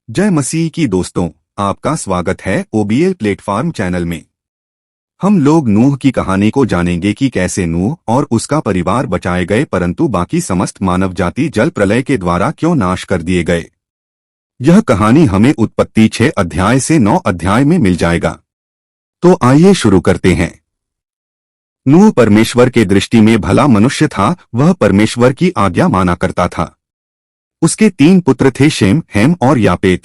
जय मसीह की दोस्तों, आपका स्वागत है ओबीएल प्लेटफॉर्म चैनल में। हम लोग नूह की कहानी को जानेंगे कि कैसे नूह और उसका परिवार बचाए गए, परंतु बाकी समस्त मानव जाति जल प्रलय के द्वारा क्यों नाश कर दिए गए। यह कहानी हमें उत्पत्ति 6 अध्याय से 9 अध्याय में मिल जाएगा। तो आइए शुरू करते हैं। नूह परमेश्वर के दृष्टि में भला मनुष्य था। वह परमेश्वर की आज्ञा माना करता था। उसके 3 पुत्र थे, शेम, हैम और यापेत।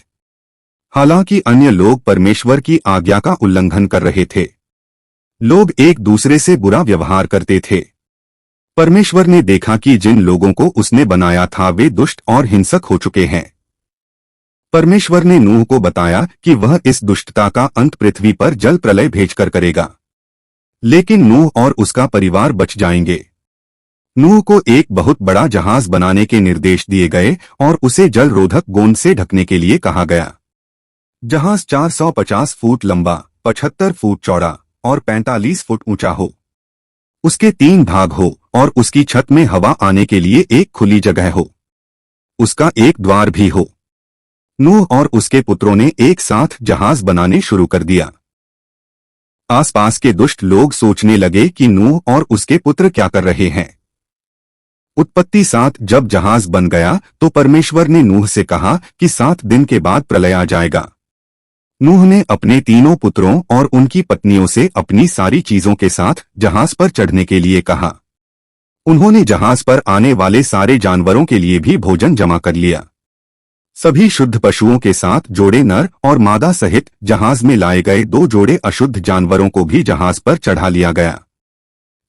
हालांकि अन्य लोग परमेश्वर की आज्ञा का उल्लंघन कर रहे थे। लोग एक दूसरे से बुरा व्यवहार करते थे। परमेश्वर ने देखा कि जिन लोगों को उसने बनाया था वे दुष्ट और हिंसक हो चुके हैं। परमेश्वर ने नूह को बताया कि वह इस दुष्टता का अंत पृथ्वी पर जल प्रलय भेजकर करेगा, लेकिन नूह और उसका परिवार बच जाएंगे। नूह को एक बहुत बड़ा जहाज बनाने के निर्देश दिए गए और उसे जल रोधक गोंद से ढकने के लिए कहा गया। जहाज 450 फुट लंबा, 75 फुट चौड़ा और 45 फुट ऊंचा हो। उसके 3 भाग हो और उसकी छत में हवा आने के लिए एक खुली जगह हो। उसका एक द्वार भी हो। नूह और उसके पुत्रों ने एक साथ जहाज बनाने शुरू कर दिया। आसपास के दुष्ट लोग सोचने लगे कि नूह और उसके पुत्र क्या कर रहे हैं। उत्पत्ति 7 जब जहाज बन गया तो परमेश्वर ने नूह से कहा कि 7 दिन के बाद प्रलय आ जाएगा। नूह ने अपने तीनों पुत्रों और उनकी पत्नियों से अपनी सारी चीजों के साथ जहाज पर चढ़ने के लिए कहा। उन्होंने जहाज पर आने वाले सारे जानवरों के लिए भी भोजन जमा कर लिया। सभी शुद्ध पशुओं के साथ जोड़े नर और मादा सहित जहाज में लाए गए 2 जोड़े अशुद्ध जानवरों को भी जहाज पर चढ़ा लिया गया।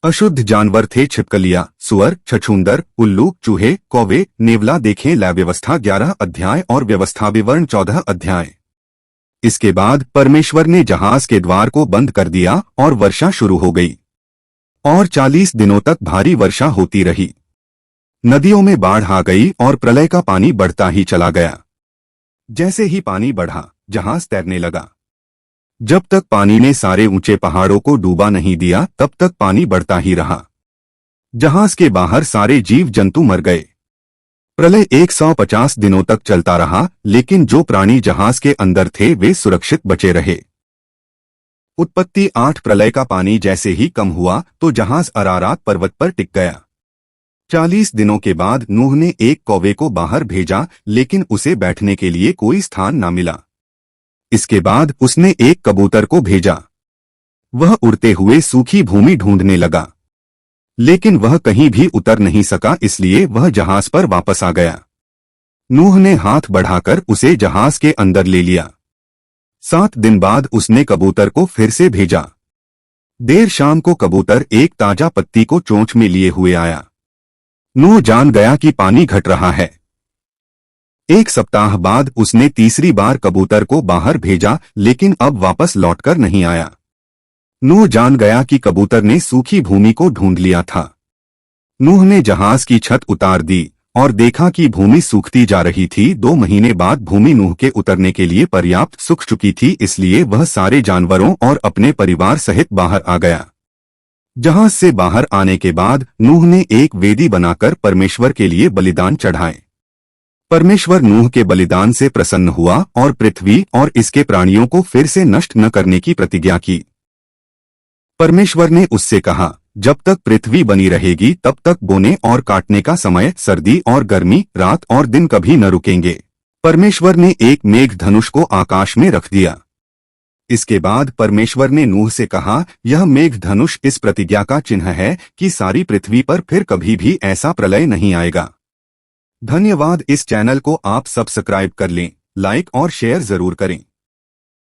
अशुद्ध जानवर थे छिपकलियां, सुअर, छछूंदर, उल्लू, चूहे, कौवे, नेवला। देखें ला व्यवस्था 11 अध्याय और व्यवस्था विवरण 14 अध्याय। इसके बाद परमेश्वर ने जहाज के द्वार को बंद कर दिया और वर्षा शुरू हो गई और 40 दिनों तक भारी वर्षा होती रही। नदियों में बाढ़ आ गई और प्रलय का पानी बढ़ता ही चला गया। जैसे ही पानी बढ़ा, जहाज तैरने लगा। जब तक पानी ने सारे ऊंचे पहाड़ों को डूबा नहीं दिया, तब तक पानी बढ़ता ही रहा। जहाज के बाहर सारे जीव जंतु मर गए। प्रलय 150 दिनों तक चलता रहा, लेकिन जो प्राणी जहाज के अंदर थे वे सुरक्षित बचे रहे। उत्पत्ति 8 प्रलय का पानी जैसे ही कम हुआ तो जहाज अरारात पर्वत पर टिक गया। 40 दिनों के बाद नूह ने एक कौवे को बाहर भेजा, लेकिन उसे बैठने के लिए कोई स्थान न मिला। इसके बाद उसने एक कबूतर को भेजा। वह उड़ते हुए सूखी भूमि ढूंढने लगा, लेकिन वह कहीं भी उतर नहीं सका, इसलिए वह जहाज पर वापस आ गया। नूह ने हाथ बढ़ाकर उसे जहाज के अंदर ले लिया। 7 दिन बाद उसने कबूतर को फिर से भेजा। देर शाम को कबूतर एक ताजा पत्ती को चोंच में लिए हुए आया। नूह जान गया कि पानी घट रहा है। 1 सप्ताह बाद उसने तीसरी बार कबूतर को बाहर भेजा, लेकिन अब वापस लौटकर नहीं आया। नूह जान गया कि कबूतर ने सूखी भूमि को ढूंढ लिया था। नूह ने जहाज की छत उतार दी और देखा कि भूमि सूखती जा रही थी। 2 महीने बाद भूमि नूह के उतरने के लिए पर्याप्त सूख चुकी थी, इसलिए वह सारे जानवरों और अपने परिवार सहित बाहर आ गया। जहाज से बाहर आने के बाद नूह ने एक वेदी बनाकर परमेश्वर के लिए बलिदान चढ़ाए। परमेश्वर नूह के बलिदान से प्रसन्न हुआ और पृथ्वी और इसके प्राणियों को फिर से नष्ट न करने की प्रतिज्ञा की। परमेश्वर ने उससे कहा, जब तक पृथ्वी बनी रहेगी तब तक बोने और काटने का समय, सर्दी और गर्मी, रात और दिन कभी न रुकेंगे। परमेश्वर ने एक मेघ धनुष को आकाश में रख दिया। इसके बाद परमेश्वर ने नूह से कहा, यह मेघ धनुष इस प्रतिज्ञा का चिन्ह है कि सारी पृथ्वी पर फिर कभी भी ऐसा प्रलय नहीं आएगा। धन्यवाद। इस चैनल को आप सब्सक्राइब कर लें, लाइक और शेयर जरूर करें।